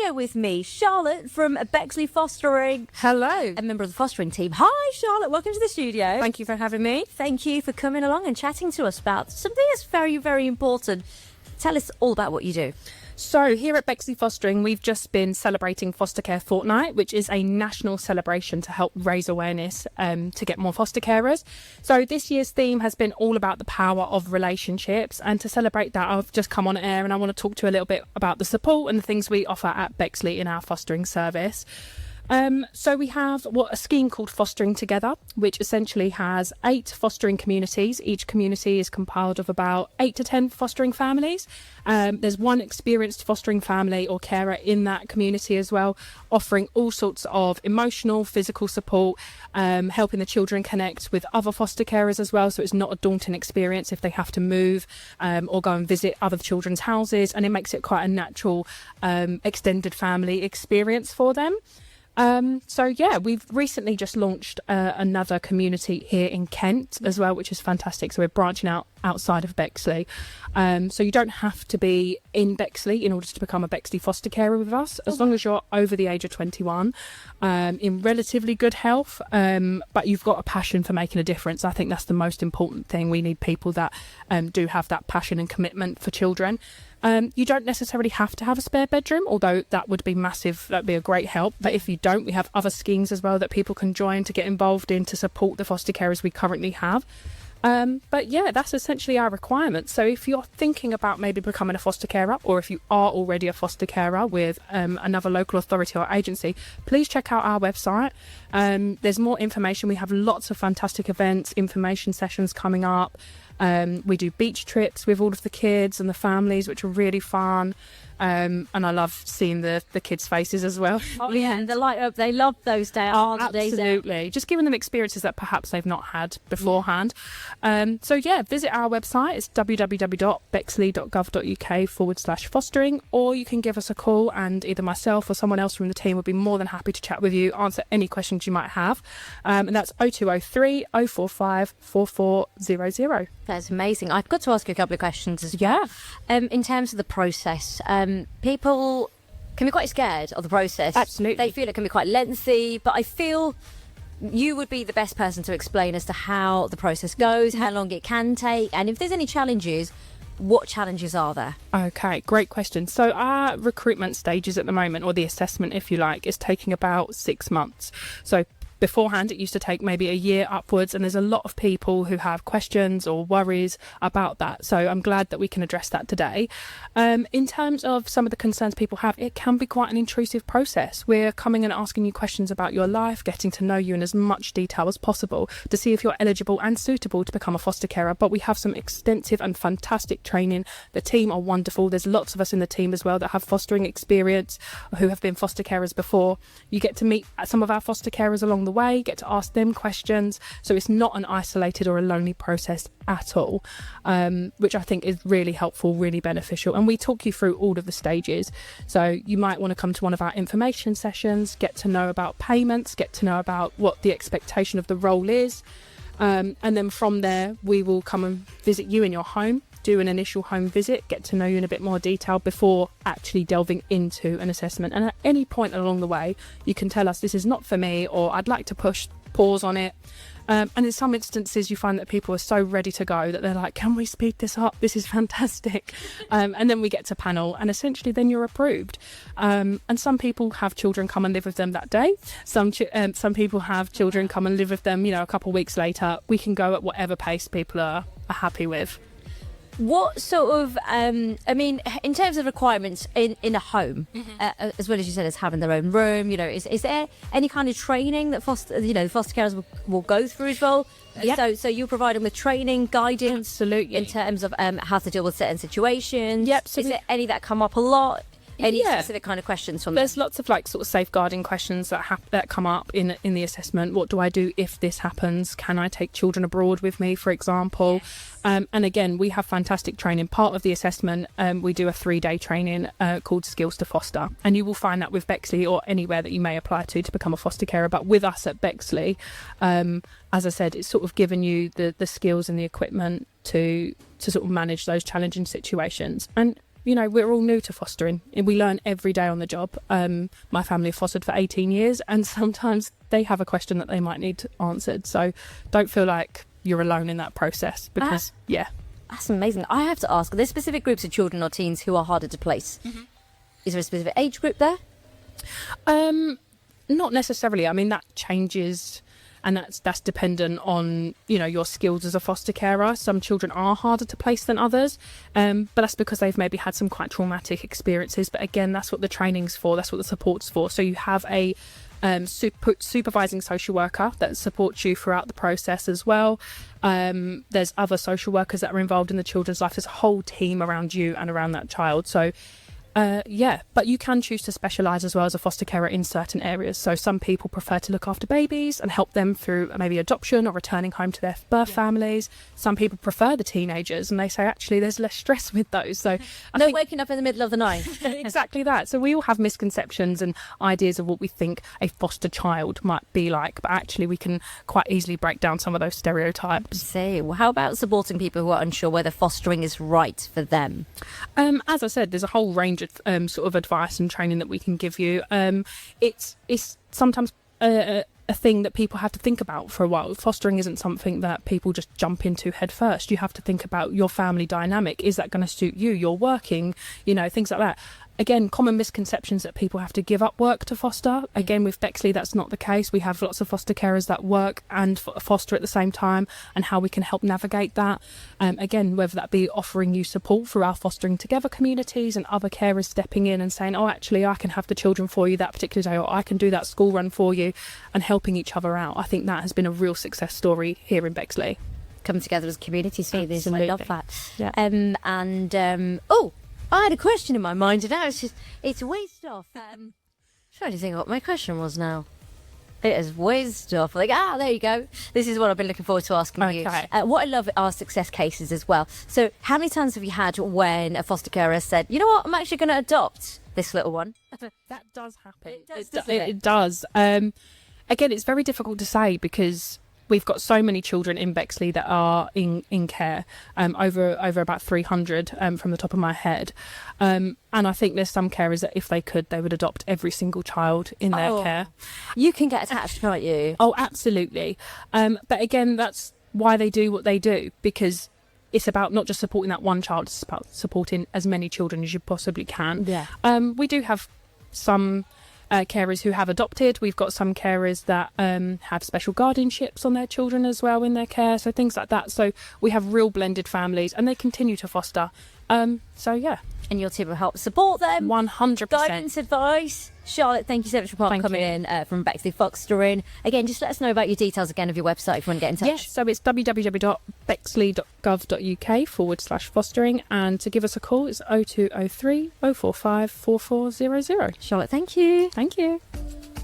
studio with me, Charlotte from Bexley Fostering. Hello. A member of the fostering team. Hi, Charlotte. Welcome to the studio. Thank you for having me. Thank you for coming along and chatting to us about something that's very, very important. Tell us all about what you do. So here at Bexley Fostering, we've just been celebrating Foster Care Fortnight, which is a national celebration to help raise awareness to get more foster carers. So this year's theme has been all about the power of relationships. And to celebrate that, I've just come on air and I want to talk to you a little bit about the support and the things we offer at Bexley in our fostering service. So we have a scheme called Fostering Together, which essentially has 8 fostering communities. Each community is compiled of about 8 to 10 fostering families. There's one experienced fostering family or carer in that community as well, offering all sorts of emotional, physical support, helping the children connect with other foster carers as well. So it's not a daunting experience if they have to move or go and visit other children's houses, and it makes it quite a natural extended family experience for them. We've recently just launched another community here in Kent as well, which is fantastic. So we're branching out outside of Bexley. So you don't have to be in Bexley in order to become a Bexley foster carer with us, as long as you're over the age of 21, in relatively good health, but you've got a passion for making a difference. I think that's the most important thing. We need people that do have that passion and commitment for children. You don't necessarily have to have a spare bedroom, although that would be massive. That'd be a great help. But if you don't, we have other schemes as well that people can join to get involved in to support the foster carers we currently have. That's essentially our requirements. So if you're thinking about maybe becoming a foster carer, or if you are already a foster carer with another local authority or agency, please check out our website. There's more information. We have lots of fantastic events, information sessions coming up. We do beach trips with all of the kids and the families, which are really fun. And I love seeing the kids' faces as well. Oh, yeah, and the light up. They love those days. Absolutely. Just giving them experiences that perhaps they've not had beforehand. Visit our website. It's www.bexley.gov.uk/fostering, or you can give us a call and either myself or someone else from the team would be more than happy to chat with you, answer any questions you might have. And that's 0203 045 4400. That's amazing. I've got to ask you a couple of questions as well. In terms of the process, people can be quite scared of the process. Absolutely. They feel it can be quite lengthy, but I feel you would be the best person to explain as to how the process goes, how long it can take, and if there's any challenges, what challenges are there? Okay, great question. So our recruitment stages at the moment, or the assessment, if you like, is taking about 6 months. So beforehand, it used to take maybe a year upwards, and there's a lot of people who have questions or worries about that. So I'm glad that we can address that today. In terms of some of the concerns people have, it can be quite an intrusive process. We're coming and asking you questions about your life, getting to know you in as much detail as possible to see if you're eligible and suitable to become a foster carer. But we have some extensive and fantastic training. The team are wonderful. There's lots of us in the team as well that have fostering experience, who have been foster carers before. You get to meet some of our foster carers along the way, get to ask them questions, so it's not an isolated or a lonely process at all, which I think is really helpful, really beneficial. And we talk you through all of the stages. So you might want to come to one of our information sessions, get to know about payments, get to know about what the expectation of the role is, and then from there we will come and visit you in your home, do an initial home visit, get to know you in a bit more detail before actually delving into an assessment. And at any point along the way, you can tell us this is not for me, or I'd like to pause on it. And in some instances, you find that people are so ready to go that they're like, can we speed this up? This is fantastic. And then we get to panel, and essentially then you're approved. And some people have children come and live with them that day. Some people have children come and live with them, a couple of weeks later. We can go at whatever pace people are happy with. What sort of, in terms of requirements in a home, as well as you said, as having their own room, is there any kind of training that foster carers will go through as well? Yep. So you provide them with training, guidance, absolutely, in terms of how to deal with certain situations. Yep. So is there any that come up a lot? Any specific kind of questions from them? There's lots of sort of safeguarding questions that come up in the assessment. What do I do if this happens? Can I take children abroad with me, for example? And again, we have fantastic training. Part of the assessment, we do a 3-day training called Skills to Foster. And you will find that with Bexley or anywhere that you may apply to become a foster carer. But with us at Bexley, as I said, it's sort of given you the skills and the equipment to sort of manage those challenging situations. And we're all new to fostering. We learn every day on the job. My family have fostered for 18 years, and sometimes they have a question that they might need answered. So don't feel like you're alone in that process, because, That's amazing. I have to ask, are there specific groups of children or teens who are harder to place? Is there a specific age group there? Not necessarily. I mean, that changes, and that's dependent on, your skills as a foster carer. Some children are harder to place than others, but that's because they've maybe had some quite traumatic experiences. But again, that's what the training's for, that's what the support's for. So you have a supervising social worker that supports you throughout the process as well. There's other social workers that are involved in the children's life. There's a whole team around you and around that child. So but you can choose to specialise as well as a foster carer in certain areas. So some people prefer to look after babies and help them through maybe adoption or returning home to their birth families. Some people prefer the teenagers, and they say actually there's less stress with those. So waking up in the middle of the night. Exactly that. So we all have misconceptions and ideas of what we think a foster child might be like, but actually we can quite easily break down some of those stereotypes. Well, how about supporting people who are unsure whether fostering is right for them? As I said, there's a whole range of sort of advice and training that we can give you. It's sometimes a thing that people have to think about for a while. Fostering isn't something that people just jump into head first. You have to think about your family dynamic. Is that going to suit you? You're working, things like that. Again, common misconceptions that people have to give up work to foster. Again, with Bexley, that's not the case. We have lots of foster carers that work and foster at the same time, and how we can help navigate that. Again, whether that be offering you support through our Fostering Together communities and other carers stepping in and saying, oh, actually, I can have the children for you that particular day, or I can do that school run for you, and helping each other out. I think that has been a real success story here in Bexley. Come together as a community, see this. I love that. Yeah. I had a question in my mind, and now it's waste off. Trying to think what my question was now. It is waste off. There you go. This is what I've been looking forward to asking you. What I love are success cases as well. So how many times have you had when a foster carer said, you know what, I'm actually going to adopt this little one? That does happen. It does. Again, it's very difficult to say, because we've got so many children in Bexley that are in care, over about 300 from the top of my head. And I think there's some carers that if they could, they would adopt every single child in their care. You can get attached, can't you? Oh, absolutely. But again, that's why they do what they do, because it's about not just supporting that one child, it's about supporting as many children as you possibly can. Yeah. We do have some carers who have adopted. We've got some carers that have special guardianships on their children as well in their care, so things like that. So we have real blended families, and they continue to foster. And your team will help support them. 100%. Guidance, advice. Charlotte, thank you so much for coming in from Bexley Fostering. Again, just let us know about your details again of your website if you want to get in touch. Yes, so it's www.bexley.gov.uk/fostering, and to give us a call, it's 0203 045 4400. Charlotte, thank you. Thank you.